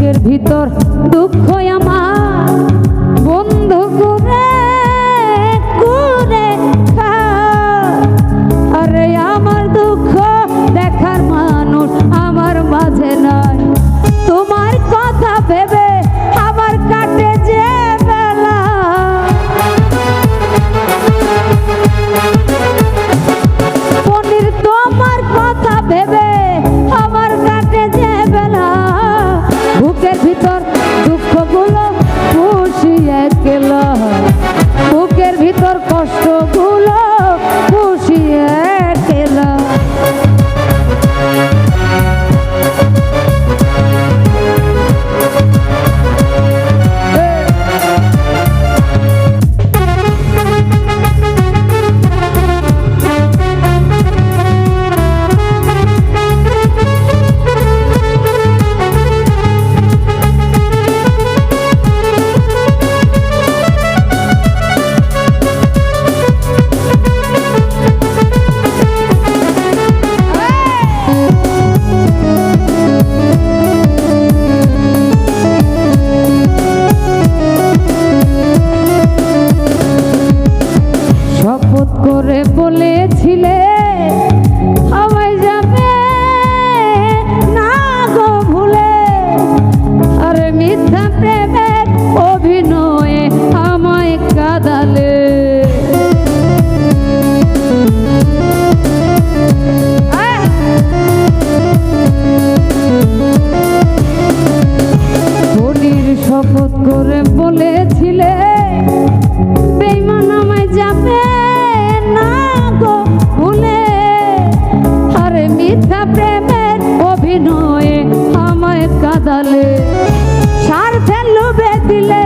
বুকের ভিতর দুঃখ আমার বন্ধু করে করে আরে আমার দুঃখ দেখার মানুষ আমার মাঝে নাই তোমার কথা ভেবে আমার কাটে যে বেলা পনির তোমার কথা ভেবে আমার কাটে যে বেলা বুকের ভিতর দুঃখগুলো পুষিয়ে গেল বুকের ভিতর কষ্টগুলো পুষিয়ে গেল শপথ করে বলেছিলে আমায় যাবে না গো ভুলে আরে মিথ্যা প্রেমের অভিনয়ে আমায় কাঁদালে বলির শপথ করে বলেছিলে বেঈমান আমায় যাবে না গো ভুলে আরে মিথ্যা প্রেমের অভিনয়ে আমায় কাঁদালে স্বার্থের লোভে দিলে